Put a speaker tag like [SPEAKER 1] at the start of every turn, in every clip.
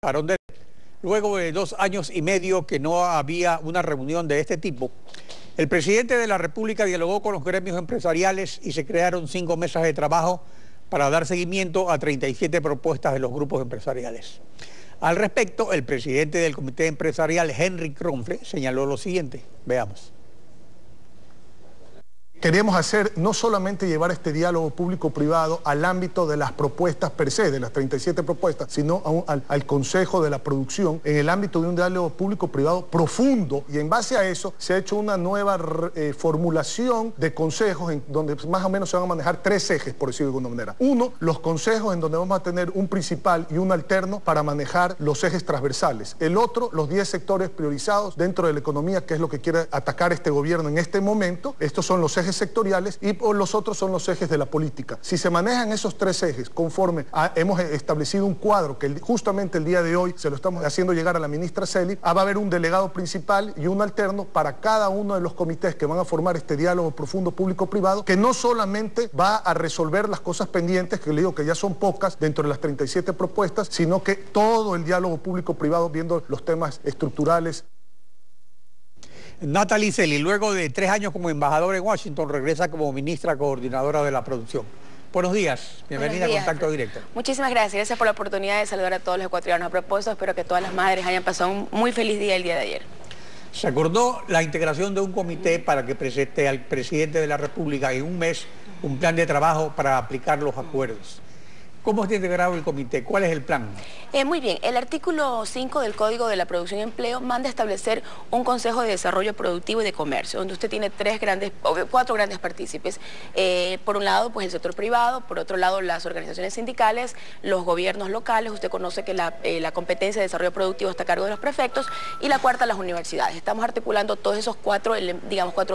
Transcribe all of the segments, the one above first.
[SPEAKER 1] Arondel, luego de 2 años y medio que no había una reunión de este tipo, el presidente de la República dialogó con los gremios empresariales y se crearon 5 mesas de trabajo para dar seguimiento a 37 propuestas de los grupos empresariales. Al respecto, el presidente del Comité Empresarial, Henry Kronfle, señaló lo siguiente. Veamos.
[SPEAKER 2] Queremos hacer, no solamente llevar este diálogo público-privado al ámbito de las propuestas per se, de las 37 propuestas, sino al Consejo de la Producción, en el ámbito de un diálogo público-privado profundo, y en base a eso se ha hecho una nueva formulación de consejos en donde más o menos se van a manejar 3 ejes, por decirlo de alguna manera. Uno, los consejos en donde vamos a tener un principal y un alterno para manejar los ejes transversales. El otro, los 10 sectores priorizados dentro de la economía, que es lo que quiere atacar este gobierno en este momento. Estos son los ejes sectoriales y los otros son los ejes de la política. Si se manejan esos 3 ejes conforme hemos establecido un cuadro que justamente el día de hoy se lo estamos haciendo llegar a la ministra Celi, va a haber un delegado principal y un alterno para cada uno de los comités que van a formar este diálogo profundo público-privado, que no solamente va a resolver las cosas pendientes, que le digo que ya son pocas dentro de las 37 propuestas, sino que todo el diálogo público-privado viendo los temas estructurales.
[SPEAKER 1] Natalie Celi, luego de 3 años como embajadora en Washington, regresa como ministra coordinadora de la producción. Buenos días, bienvenida a Contacto Directo.
[SPEAKER 3] Muchísimas gracias por la oportunidad de saludar a todos los ecuatorianos. A propósito, espero que todas las madres hayan pasado un muy feliz día el día de ayer.
[SPEAKER 1] Se acordó la integración de un comité para que presente al presidente de la República en un mes un plan de trabajo para aplicar los acuerdos. ¿Cómo está integrado el comité? ¿Cuál es el plan?
[SPEAKER 3] Muy bien, el artículo 5 del Código de la Producción y Empleo manda a establecer un Consejo de Desarrollo Productivo y de Comercio, donde usted tiene 4 grandes partícipes. Por un lado, pues el sector privado, por otro lado, las organizaciones sindicales, los gobiernos locales. Usted conoce que la competencia de desarrollo productivo está a cargo de los prefectos, y la cuarta, las universidades. Estamos articulando todos esos 4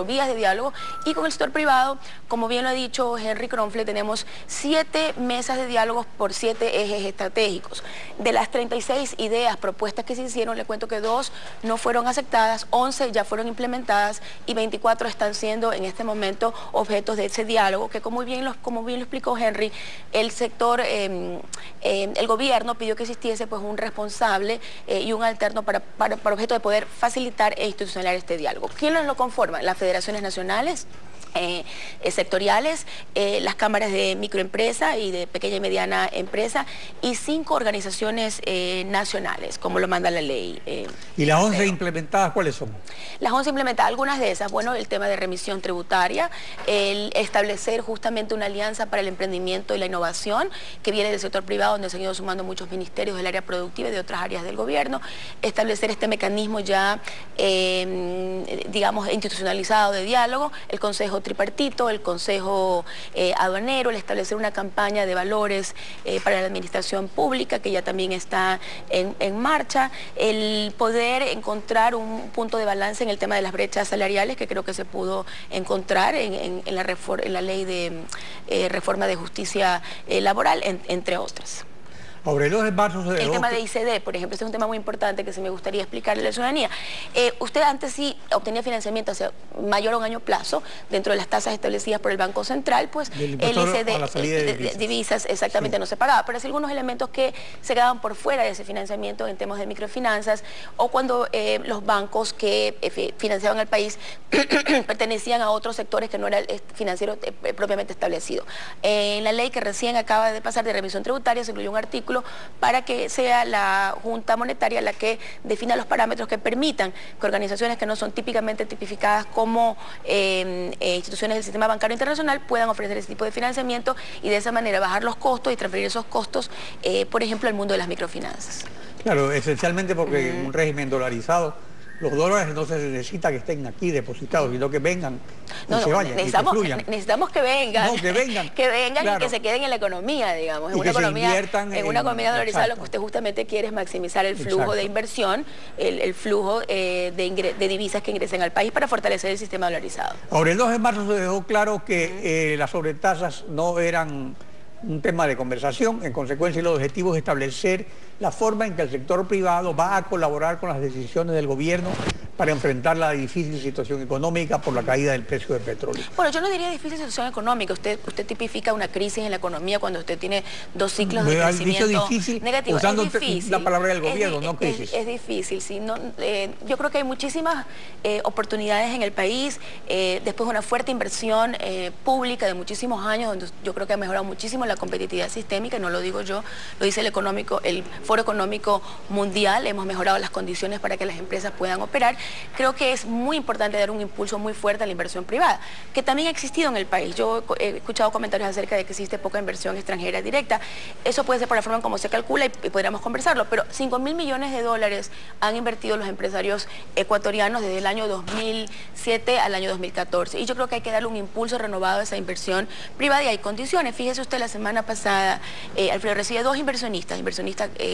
[SPEAKER 3] vías de diálogo, y con el sector privado, como bien lo ha dicho Henry Kronfle, tenemos 7 mesas de diálogo por 7 ejes estratégicos. De las 36 ideas, propuestas que se hicieron, le cuento que 2 no fueron aceptadas, 11 ya fueron implementadas y 24 están siendo en este momento objetos de ese diálogo, que como bien lo explicó Henry, el sector, el gobierno pidió que existiese pues un responsable y un alterno para objeto de poder facilitar e institucionalizar este diálogo. ¿Quiénes lo conforman? Las federaciones nacionales, sectoriales, las cámaras de microempresa y de pequeña y mediana empresa, y 5 organizaciones nacionales, como lo manda la ley.
[SPEAKER 1] ¿Y las 11 implementadas cuáles son?
[SPEAKER 3] Las 11 implementadas, algunas de esas, bueno, el tema de remisión tributaria, el establecer justamente una alianza para el emprendimiento y la innovación, que viene del sector privado, donde se han ido sumando muchos ministerios del área productiva y de otras áreas del gobierno, establecer este mecanismo ya, digamos, institucionalizado de diálogo, el Consejo Tripartito, el Consejo Aduanero, el establecer una campaña de valores para la administración pública, que ya también está en marcha, el poder encontrar un punto de balance en el tema de las brechas salariales, que creo que se pudo encontrar en la ley de reforma de justicia laboral, entre otras.
[SPEAKER 1] Sobre el 2 de marzo
[SPEAKER 3] el tema de ICD, por ejemplo, este es un tema muy importante que se me gustaría explicarle a la ciudadanía. Usted antes sí obtenía financiamiento hacia mayor a un año plazo, dentro de las tasas establecidas por el Banco Central, pues el ICD de divisas exactamente, sí, no se pagaba, pero hay algunos elementos que se quedaban por fuera de ese financiamiento en temas de microfinanzas, o cuando los bancos que financiaban al país pertenecían a otros sectores que no era el financiero propiamente establecido. En la ley que recién acaba de pasar de remisión tributaria se incluyó un artículo para que sea la Junta Monetaria la que defina los parámetros que permitan que organizaciones que no son típicamente tipificadas como instituciones del sistema bancario internacional puedan ofrecer ese tipo de financiamiento, y de esa manera bajar los costos y transferir esos costos, por ejemplo, al mundo de las microfinanzas.
[SPEAKER 1] Claro, esencialmente porque en un régimen dolarizado los dólares no se necesita que estén aquí depositados, sino que vengan y se vayan,
[SPEAKER 3] necesitamos que vengan,
[SPEAKER 1] claro,
[SPEAKER 3] y que se queden en la economía, digamos, en una economía dolarizada. Lo que usted justamente quiere es maximizar el flujo de inversión, el flujo de divisas que ingresen al país para fortalecer el sistema dolarizado.
[SPEAKER 1] Ahora, el 2 de marzo se dejó claro que las sobretasas no eran un tema de conversación. En consecuencia, el objetivo es establecer la forma en que el sector privado va a colaborar con las decisiones del gobierno para enfrentar la difícil situación económica por la caída del precio del petróleo?
[SPEAKER 3] Bueno, yo no diría difícil situación económica. Usted tipifica una crisis en la economía cuando usted tiene dos ciclos de crecimiento
[SPEAKER 1] difícil,
[SPEAKER 3] negativo.
[SPEAKER 1] usando
[SPEAKER 3] es difícil.
[SPEAKER 1] la palabra del gobierno, no crisis.
[SPEAKER 3] Es difícil, sí. No, yo creo que hay muchísimas oportunidades en el país, después de una fuerte inversión pública de muchísimos años, donde yo creo que ha mejorado muchísimo la competitividad sistémica, no lo digo yo, lo dice el Foro Económico Mundial, hemos mejorado las condiciones para que las empresas puedan operar. Creo que es muy importante dar un impulso muy fuerte a la inversión privada, que también ha existido en el país. Yo he escuchado comentarios acerca de que existe poca inversión extranjera directa. Eso puede ser por la forma en cómo se calcula y podríamos conversarlo, pero 5.000 millones de dólares han invertido los empresarios ecuatorianos desde el año 2007 al año 2014. Y yo creo que hay que darle un impulso renovado a esa inversión privada y hay condiciones. Fíjese usted, la semana pasada, Alfredo, recibe dos inversionistas,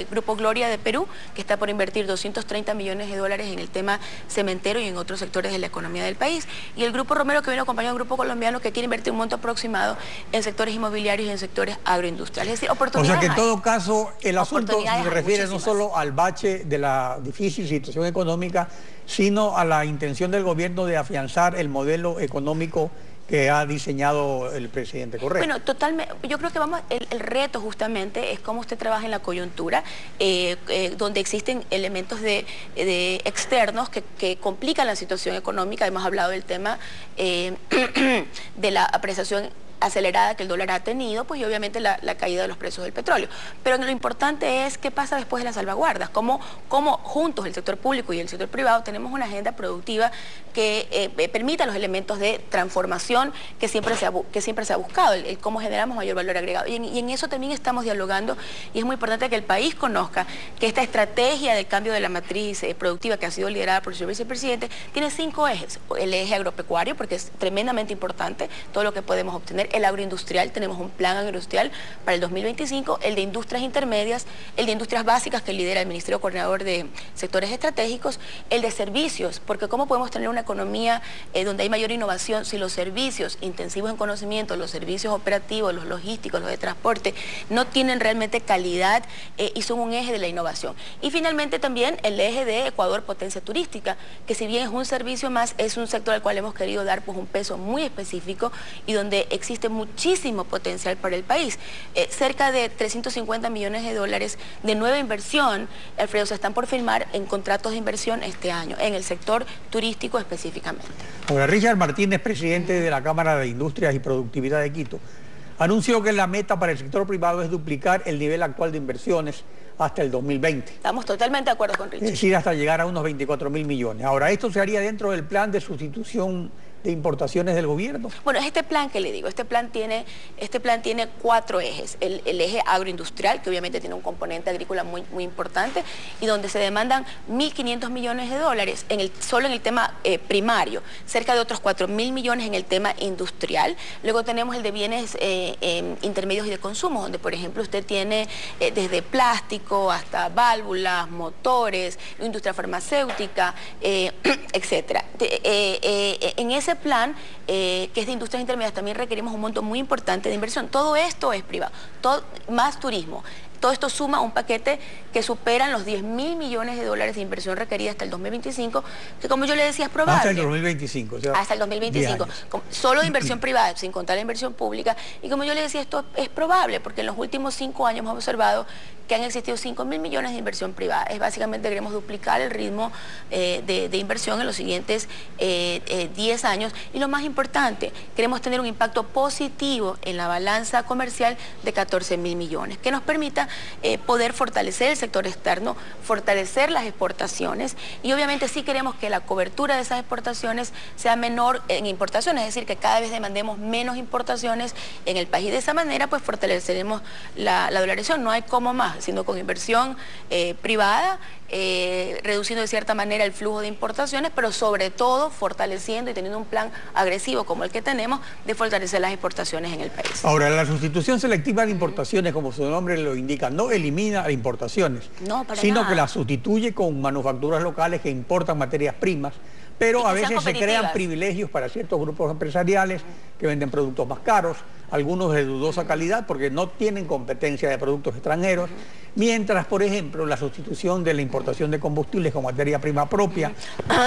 [SPEAKER 3] Grupo Gloria de Perú, que está por invertir 230 millones de dólares en el tema cementero y en otros sectores de la economía del país, y el Grupo Romero, que viene acompañado de un grupo colombiano que quiere invertir un monto aproximado en sectores inmobiliarios y en sectores agroindustriales. Es decir, oportunidades.
[SPEAKER 1] O sea que en todo caso el asunto se refiere no solo al bache de la difícil situación económica, sino a la intención del gobierno de afianzar el modelo económico que ha diseñado el presidente Correa.
[SPEAKER 3] Bueno, totalmente. Yo creo que el reto justamente es cómo usted trabaja en la coyuntura, donde existen elementos de externos que complican la situación económica. Hemos hablado del tema de la apreciación acelerada que el dólar ha tenido, pues y obviamente la caída de los precios del petróleo. Pero lo importante es qué pasa después de las salvaguardas, cómo juntos el sector público y el sector privado tenemos una agenda productiva que permita los elementos de transformación que siempre se ha buscado, el cómo generamos mayor valor agregado. Y en eso también estamos dialogando y es muy importante que el país conozca que esta estrategia del cambio de la matriz productiva que ha sido liderada por el señor vicepresidente tiene 5 ejes. El eje agropecuario, porque es tremendamente importante todo lo que podemos obtener. El agroindustrial, tenemos un plan agroindustrial para el 2025, el de industrias intermedias, el de industrias básicas que lidera el Ministerio Coordinador de Sectores Estratégicos, el de servicios, porque cómo podemos tener una economía donde hay mayor innovación si los servicios intensivos en conocimiento, los servicios operativos, los logísticos, los de transporte, no tienen realmente calidad y son un eje de la innovación. Y finalmente también el eje de Ecuador Potencia Turística, que si bien es un servicio más, es un sector al cual hemos querido dar pues un peso muy específico y donde existe muchísimo potencial para el país. Cerca de 350 millones de dólares de nueva inversión, Alfredo, se están por firmar en contratos de inversión este año, en el sector turístico específicamente.
[SPEAKER 1] Ahora, Richard Martínez, presidente de la Cámara de Industrias y Productividad de Quito, anunció que la meta para el sector privado es duplicar el nivel actual de inversiones hasta el 2020.
[SPEAKER 3] Estamos totalmente de acuerdo con Richard.
[SPEAKER 1] Es decir, hasta llegar a unos 24.000 millones. Ahora, ¿esto se haría dentro del plan de sustitución de importaciones del gobierno?
[SPEAKER 3] Bueno, este plan que le digo, este plan tiene 4 ejes. El eje agroindustrial, que obviamente tiene un componente agrícola muy, muy importante, y donde se demandan 1.500 millones de dólares solo en el tema primario, cerca de otros 4.000 millones en el tema industrial. Luego tenemos el de bienes intermedios y de consumo, donde por ejemplo usted tiene desde plástico hasta válvulas, motores, industria farmacéutica, etcétera. En ese plan, que es de industrias intermedias, también requerimos un monto muy importante de inversión. Todo esto es privado, más turismo. Todo esto suma un paquete que superan los 10.000 millones de dólares de inversión requerida hasta el 2025, que como yo le decía es probable.
[SPEAKER 1] Hasta el 2025. O sea,
[SPEAKER 3] hasta el 2025. Solo de inversión privada, sin contar la inversión pública. Y como yo le decía, esto es probable, porque en los últimos 5 años hemos observado que han existido 5.000 millones de inversión privada. Es básicamente queremos duplicar el ritmo de inversión en los siguientes 10 años. Y lo más importante, queremos tener un impacto positivo en la balanza comercial de 14.000 millones, que nos permita poder fortalecer el sector externo, fortalecer las exportaciones y obviamente sí queremos que la cobertura de esas exportaciones sea menor en importaciones, es decir, que cada vez demandemos menos importaciones en el país. De esa manera pues fortaleceremos la dolarización, no hay como más, sino con inversión privada, reduciendo de cierta manera el flujo de importaciones, pero sobre todo fortaleciendo y teniendo un plan agresivo como el que tenemos de fortalecer las exportaciones en el país.
[SPEAKER 1] Ahora, la sustitución selectiva de importaciones, como su nombre lo indica, no elimina importaciones, sino que las sustituye con manufacturas locales que importan materias primas, pero a veces se crean privilegios para ciertos grupos empresariales que venden productos más caros. algunos de dudosa calidad porque no tienen competencia de productos extranjeros, mientras, por ejemplo, la sustitución de la importación de combustibles con materia prima propia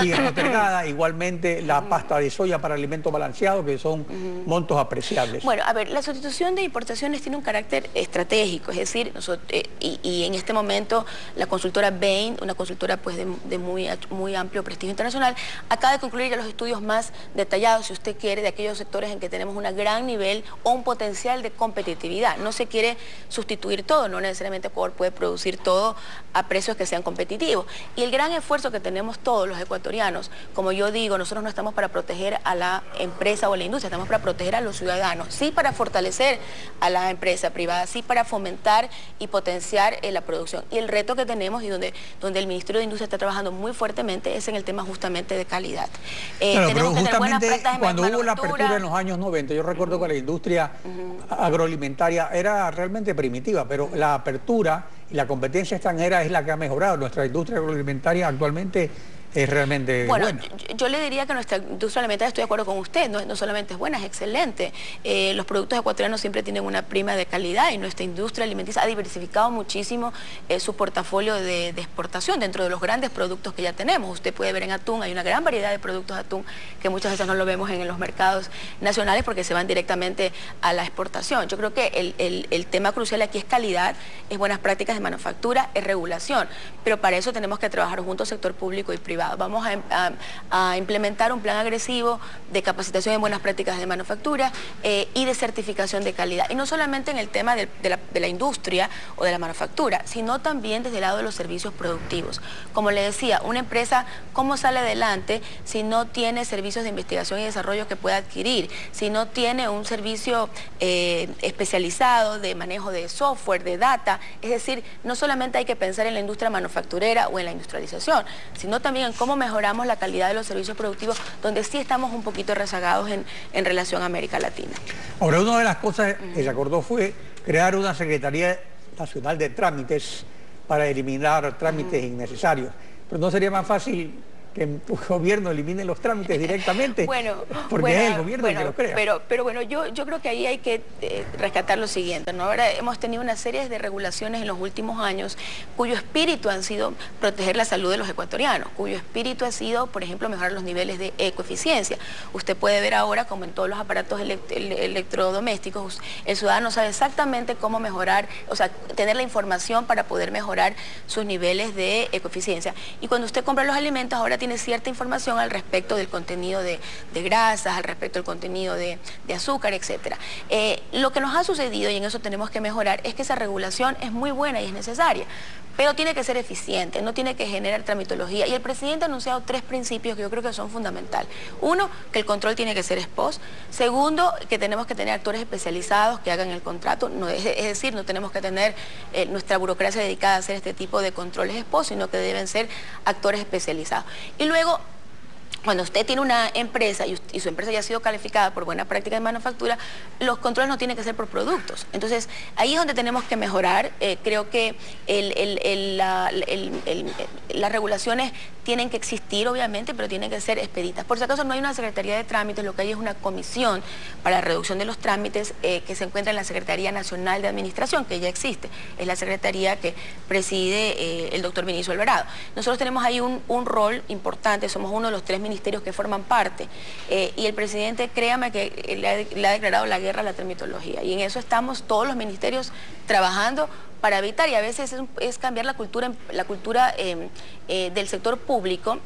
[SPEAKER 1] sigue postergada, igualmente la pasta de soya para alimentos balanceados, que son montos apreciables.
[SPEAKER 3] Bueno, a ver, la sustitución de importaciones tiene un carácter estratégico, es decir, y en este momento la consultora Bain, una consultora pues de muy amplio prestigio internacional, acaba de concluir ya los estudios más detallados, si usted quiere, de aquellos sectores en que tenemos un gran nivel o un potencial de competitividad. No se quiere sustituir todo, no necesariamente Ecuador puede producir todo a precios que sean competitivos. Y el gran esfuerzo que tenemos todos los ecuatorianos, como yo digo, nosotros no estamos para proteger a la empresa o a la industria, estamos para proteger a los ciudadanos, sí para fortalecer a la empresa privada, sí para fomentar y potenciar la producción. Y el reto que tenemos y donde el Ministerio de Industria está trabajando muy fuertemente es en el tema justamente de calidad.
[SPEAKER 1] Claro, pero justamente cuando hubo la apertura en los años 90, yo recuerdo que la industria agroalimentaria era realmente primitiva, pero la apertura y la competencia extranjera es la que ha mejorado. Nuestra industria agroalimentaria actualmente es realmente buena.
[SPEAKER 3] Yo le diría que nuestra industria alimentaria, estoy de acuerdo con usted, no solamente es buena, es excelente. Los productos ecuatorianos siempre tienen una prima de calidad y nuestra industria alimenticia ha diversificado muchísimo su portafolio de exportación dentro de los grandes productos que ya tenemos. Usted puede ver en atún, hay una gran variedad de productos de atún que muchas veces no lo vemos en los mercados nacionales porque se van directamente a la exportación. Yo creo que el tema crucial aquí es calidad, es buenas prácticas de manufactura, es regulación, pero para eso tenemos que trabajar juntos sector público y privado. Vamos a implementar un plan agresivo de capacitación en buenas prácticas de manufactura y de certificación de calidad. Y no solamente en el tema de la industria o de la manufactura, sino también desde el lado de los servicios productivos. Como le decía, una empresa, ¿cómo sale adelante si no tiene servicios de investigación y desarrollo que pueda adquirir? Si no tiene un servicio especializado de manejo de software, de data. Es decir, no solamente hay que pensar en la industria manufacturera o en la industrialización, sino también en cómo mejoramos la calidad de los servicios productivos, donde sí estamos un poquito rezagados en relación a América Latina.
[SPEAKER 1] Ahora, una de las cosas que se acordó fue crear una Secretaría Nacional de Trámites para eliminar trámites innecesarios. Pero ¿no sería más fácil que el gobierno elimine los trámites directamente? Porque es el gobierno el que lo crea.
[SPEAKER 3] Pero bueno, yo creo que ahí hay que rescatar lo siguiente, ¿no? Ahora hemos tenido una serie de regulaciones en los últimos años cuyo espíritu han sido proteger la salud de los ecuatorianos, cuyo espíritu ha sido, por ejemplo, mejorar los niveles de ecoeficiencia. Usted puede ver ahora, como en todos los aparatos electrodomésticos, el ciudadano sabe exactamente cómo mejorar, o sea, tener la información para poder mejorar sus niveles de ecoeficiencia. Y cuando usted compra los alimentos, ahora tiene cierta información al respecto del contenido de grasas, al respecto del contenido de azúcar, etc. Lo que nos ha sucedido, y en eso tenemos que mejorar, es que esa regulación es muy buena y es necesaria, pero tiene que ser eficiente, no tiene que generar tramitología. Y el presidente ha anunciado 3 principios que yo creo que son fundamentales. Uno, que el control tiene que ser ex post. Segundo, que tenemos que tener actores especializados que hagan el contrato. No, es decir, no tenemos que tener nuestra burocracia dedicada a hacer este tipo de controles ex post, sino que deben ser actores especializados. Y luego, cuando usted tiene una empresa y su empresa ya ha sido calificada por buena práctica de manufactura, los controles no tienen que ser por productos. Entonces, ahí es donde tenemos que mejorar. Creo que las regulaciones tienen que existir, obviamente, pero tienen que ser expeditas. Por si acaso, no hay una Secretaría de Trámites, lo que hay es una comisión para la reducción de los trámites que se encuentra en la Secretaría Nacional de Administración, que ya existe. Es la secretaría que preside el doctor Vinicio Alvarado. Nosotros tenemos ahí un rol importante, somos uno de los 3 ministerios que forman parte, y el presidente, créame que le ha declarado la guerra a la tramitología, y en eso estamos todos los ministerios trabajando para evitar, y a veces es cambiar la cultura del sector público,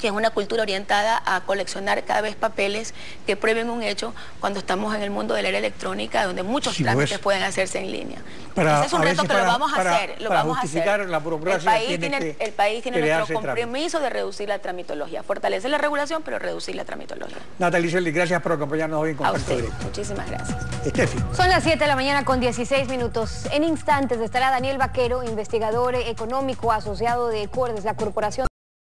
[SPEAKER 3] que es una cultura orientada a coleccionar cada vez papeles que prueben un hecho, cuando estamos en el mundo de la era electrónica, donde muchos trámites pueden hacerse en línea. Ese es un reto que lo vamos a hacer. Lo vamos a hacer.
[SPEAKER 1] La burocracia
[SPEAKER 3] el país tiene nuestro compromiso de reducir la tramitología, fortalecer la regulación, pero reducir la tramitología.
[SPEAKER 1] Natalie Scioli, gracias por acompañarnos hoy en Contacto Directo.
[SPEAKER 3] Muchísimas gracias.
[SPEAKER 1] Estefi.
[SPEAKER 4] Son las 7 de la mañana con 16 minutos. En instantes estará Daniel Vaquero, investigador económico asociado de Cordes, la corporación